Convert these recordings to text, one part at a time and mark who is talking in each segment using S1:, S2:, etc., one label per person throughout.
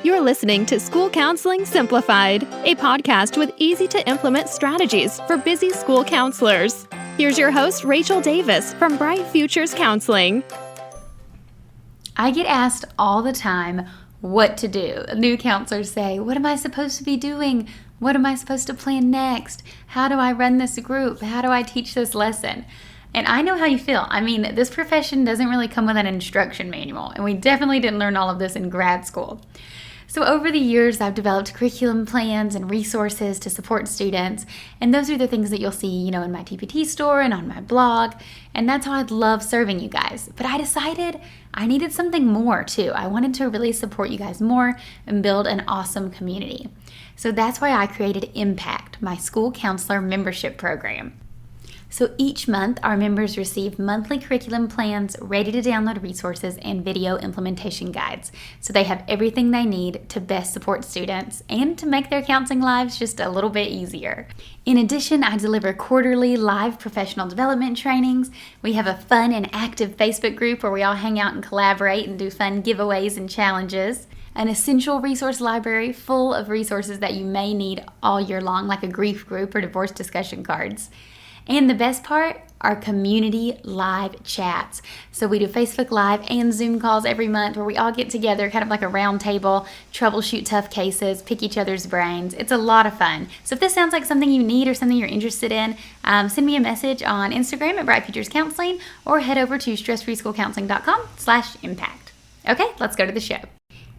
S1: You're listening to School Counseling Simplified, a podcast with easy-to-implement strategies for busy school counselors. Here's your host, Rachel Davis from Bright Futures Counseling.
S2: I get asked all the time what to do. New counselors say, what am I supposed to be doing? What am I supposed to plan next? How do I run this group? How do I teach this lesson? And I know how you feel. I mean, this profession doesn't really come with an instruction manual, and we definitely didn't learn all of this in grad school. So over the years, I've developed curriculum plans and resources to support students, and those are the things that you'll see, in my TPT store and on my blog, and that's how I'd love serving you guys. But I decided I needed something more too. I wanted to really support you guys more and build an awesome community. So that's why I created Impact, my school counselor membership program. So each month, our members receive monthly curriculum plans, ready-to-download resources, and video implementation guides. So they have everything they need to best support students and to make their counseling lives just a little bit easier. In addition, I deliver quarterly live professional development trainings. We have a fun and active Facebook group where we all hang out and collaborate and do fun giveaways and challenges. An essential resource library full of resources that you may need all year long, like a grief group or divorce discussion cards. And the best part, our community live chats. So we do Facebook Live and Zoom calls every month where we all get together, kind of like a round table, troubleshoot tough cases, pick each other's brains. It's a lot of fun. So if this sounds like something you need or something you're interested in, send me a message on Instagram at Bright Futures Counseling or head over to stressfreeschoolcounseling.com/impact. Okay, let's go to the show.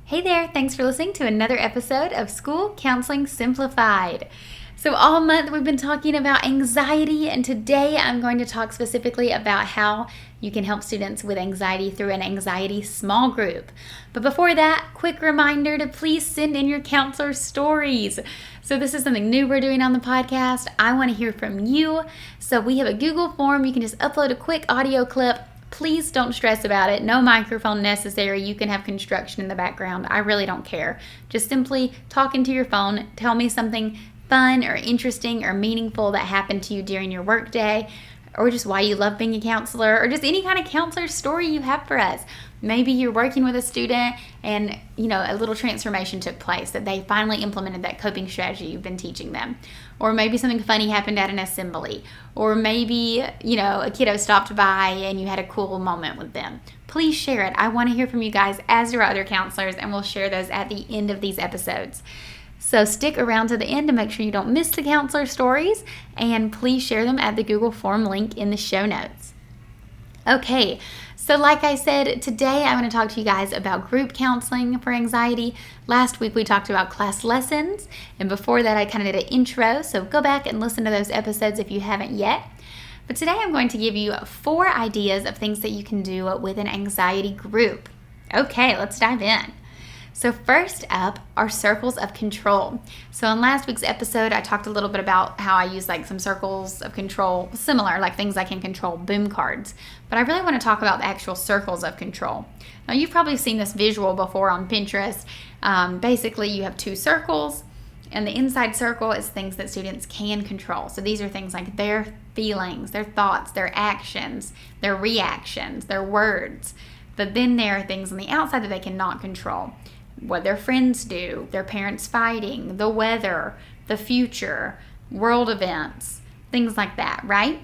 S2: Hey there, thanks for listening to another episode of School Counseling Simplified. So all month we've been talking about anxiety, and today I'm going to talk specifically about how you can help students with anxiety through an anxiety small group. But before that, quick reminder to please send in your counselor stories. So this is something new we're doing on the podcast. I want to hear from you. So we have a Google form. You can just upload a quick audio clip. Please don't stress about it. No microphone necessary. You can have construction in the background. I really don't care. Just simply talk into your phone. Tell me something fun or interesting or meaningful that happened to you during your workday, or just why you love being a counselor, or just any kind of counselor story you have for us. Maybe you're working with a student and a little transformation took place, that they finally implemented that coping strategy you've been teaching them. Or maybe something funny happened at an assembly. Or maybe, a kiddo stopped by and you had a cool moment with them. Please share it. I want to hear from you guys, as do our other counselors, and we'll share those at the end of these episodes. So stick around to the end to make sure you don't miss the counselor stories, and please share them at the Google form link in the show notes. Okay, so like I said, today I'm going to talk to you guys about group counseling for anxiety. Last week we talked about class lessons, and before that I kind of did an intro, so go back and listen to those episodes if you haven't yet. But today I'm going to give you 4 ideas of things that you can do with an anxiety group. Okay, let's dive in. So first up are circles of control. So in last week's episode, I talked a little bit about how I use some circles of control, similar, like things I can control, boom cards. But I really want to talk about the actual circles of control. Now you've probably seen this visual before on Pinterest. Basically, you have 2 circles, and the inside circle is things that students can control. So these are things like their feelings, their thoughts, their actions, their reactions, their words. But then there are things on the outside that they cannot control. What their friends do, their parents fighting, the weather, the future, world events, things like that, right?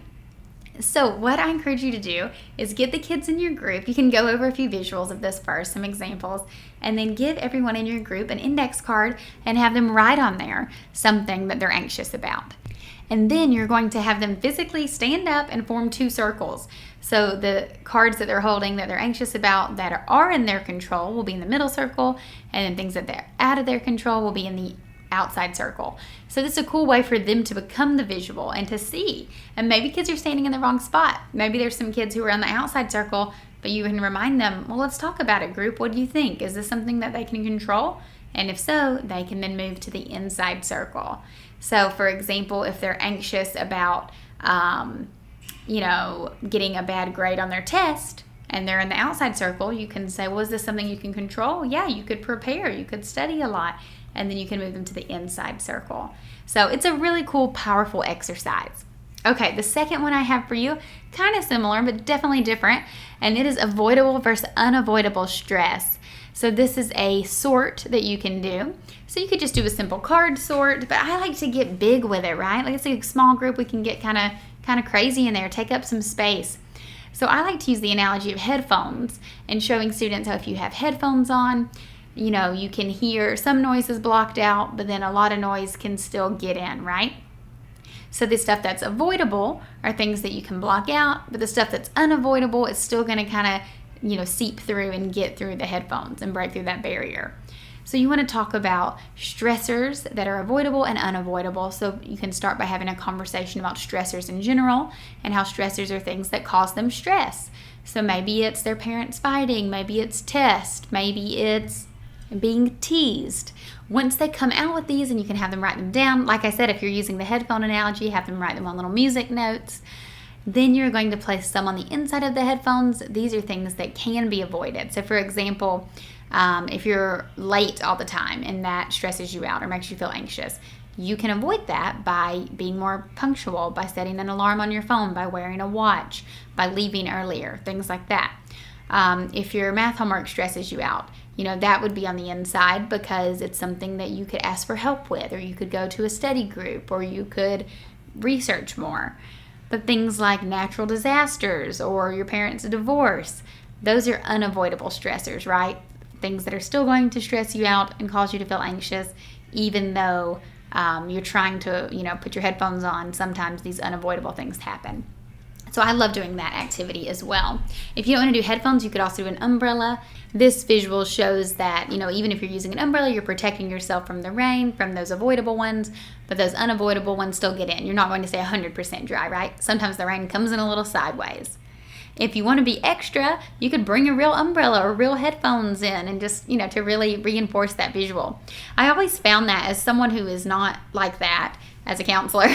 S2: So what I encourage you to do is get the kids in your group. You can go over a few visuals of this first, some examples, and then give everyone in your group an index card and have them write on there something that they're anxious about. And then you're going to have them physically stand up and form 2 circles. So the cards that they're holding that they're anxious about that are in their control will be in the middle circle, and then things that they're out of their control will be in the outside circle. So this is a cool way for them to become the visual and to see. And maybe kids are standing in the wrong spot. Maybe there's some kids who are on the outside circle, but you can remind them, well, let's talk about it, group. What do you think? Is this something that they can control? And if so, they can then move to the inside circle. So for example, if they're anxious about, getting a bad grade on their test and they're in the outside circle, you can say, well, is this something you can control? Yeah, you could prepare, you could study a lot, and then you can move them to the inside circle. So it's a really cool, powerful exercise. Okay, the second one I have for you, kind of similar, but definitely different, and it is avoidable versus unavoidable stress. So this is a sort that you can do. So you could just do a simple card sort, but I like to get big with it, right? Like it's a small group, we can get kind of crazy in there, take up some space. So I like to use the analogy of headphones and showing students how if you have headphones on, you can hear some noises blocked out, but then a lot of noise can still get in, right? So the stuff that's avoidable are things that you can block out, but the stuff that's unavoidable is still going to kind of, seep through and get through the headphones and break through that barrier. So you want to talk about stressors that are avoidable and unavoidable. So you can start by having a conversation about stressors in general and how stressors are things that cause them stress. So maybe it's their parents fighting, maybe it's tests, maybe it's being teased. Once they come out with these, and you can have them write them down, like I said, if you're using the headphone analogy, have them write them on little music notes. Then you're going to place some on the inside of the headphones. These are things that can be avoided. So for example, if you're late all the time and that stresses you out or makes you feel anxious, you can avoid that by being more punctual, by setting an alarm on your phone, by wearing a watch, by leaving earlier, things like that. If your math homework stresses you out, that would be on the inside because it's something that you could ask for help with, or you could go to a study group, or you could research more. But things like natural disasters or your parents' divorce, those are unavoidable stressors, right? Things that are still going to stress you out and cause you to feel anxious, even though you're trying to, put your headphones on. Sometimes these unavoidable things happen. So I love doing that activity as well. If you don't want to do headphones, you could also do an umbrella. This visual shows that, even if you're using an umbrella, you're protecting yourself from the rain, from those avoidable ones, but those unavoidable ones still get in. You're not going to say 100% dry, right? Sometimes the rain comes in a little sideways. If you want to be extra, you could bring a real umbrella or real headphones in and just, to really reinforce that visual. I always found that as someone who is not like that as a counselor,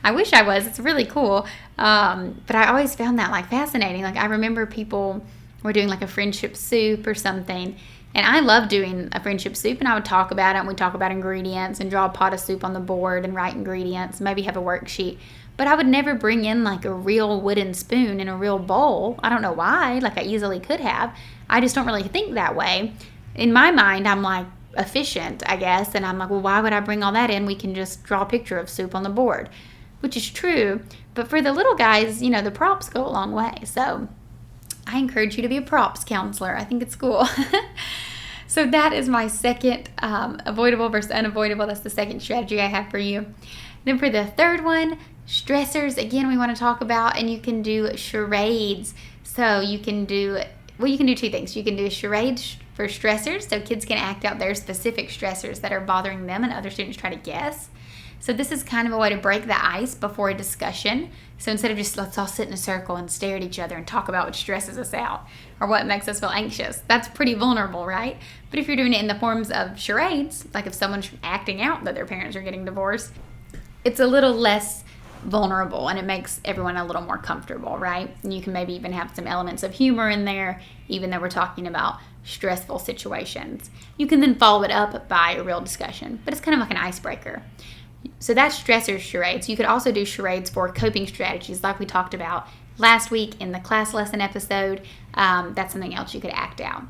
S2: I wish I was, it's really cool. But I always found that fascinating. Like I remember people were doing a friendship soup or something, and I love doing a friendship soup, and I would talk about it, and we'd talk about ingredients and draw a pot of soup on the board and write ingredients, maybe have a worksheet. But I would never bring in a real wooden spoon in a real bowl. I don't know why. I easily could have. I just don't really think that way. In my mind, I'm efficient, I guess. And I'm well, why would I bring all that in? We can just draw a picture of soup on the board, which is true. But for the little guys, the props go a long way. So I encourage you to be a props counselor. I think it's cool. So that is my second avoidable versus unavoidable. That's the second strategy I have for you. Then for the third one, stressors, again, we want to talk about, and you can do charades. So you can do two things. You can do charades for stressors, so kids can act out their specific stressors that are bothering them and other students try to guess. So this is kind of a way to break the ice before a discussion. So instead of just let's all sit in a circle and stare at each other and talk about what stresses us out or what makes us feel anxious, that's pretty vulnerable, right? But if you're doing it in the forms of charades, like if someone's acting out that their parents are getting divorced, it's a little less vulnerable and it makes everyone a little more comfortable, right? And you can maybe even have some elements of humor in there, even though we're talking about stressful situations. You can then follow it up by a real discussion, but it's kind of like an icebreaker. So that's stressor charades. You could also do charades for coping strategies like we talked about last week in the class lesson episode. That's something else you could act out.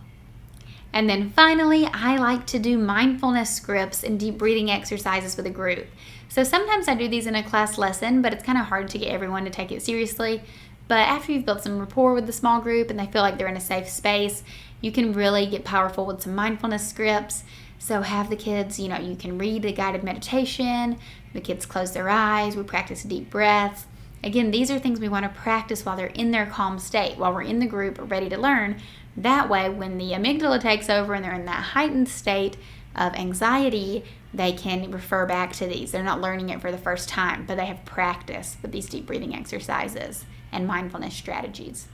S2: And then finally, I like to do mindfulness scripts and deep breathing exercises with a group. So sometimes I do these in a class lesson, but it's kind of hard to get everyone to take it seriously. But after you've built some rapport with the small group and they feel like they're in a safe space, you can really get powerful with some mindfulness scripts. So have the kids, you can read a guided meditation, the kids close their eyes, we practice deep breaths. Again, these are things we want to practice while they're in their calm state, while we're in the group ready to learn. That way, when the amygdala takes over and they're in that heightened state of anxiety, they can refer back to these. They're not learning it for the first time, but they have practice with these deep breathing exercises and mindfulness strategies.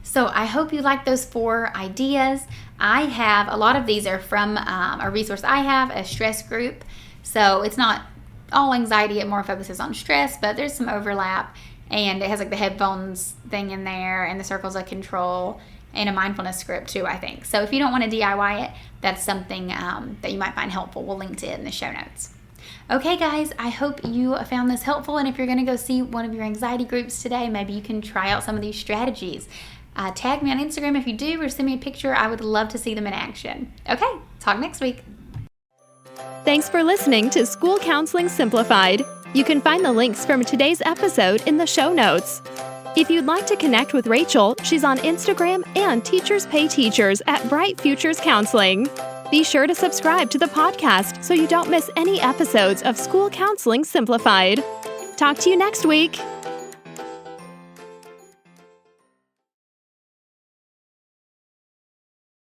S2: So I hope you like those 4 ideas. I have, a lot of these are from a resource I have, a stress group. So it's not all anxiety, it more focuses on stress, but there's some overlap. And it has the headphones thing in there and the circles of control and a mindfulness script too, I think. So if you don't want to DIY it, that's something that you might find helpful. We'll link to it in the show notes. Okay, guys, I hope you found this helpful. And if you're going to go see one of your anxiety groups today, maybe you can try out some of these strategies. Tag me on Instagram if you do, or send me a picture. I would love to see them in action. Okay, talk next week.
S1: Thanks for listening to School Counseling Simplified. You can find the links from today's episode in the show notes. If you'd like to connect with Rachel, she's on Instagram and Teachers Pay Teachers at Bright Futures Counseling. Be sure to subscribe to the podcast so you don't miss any episodes of School Counseling Simplified. Talk to you next week.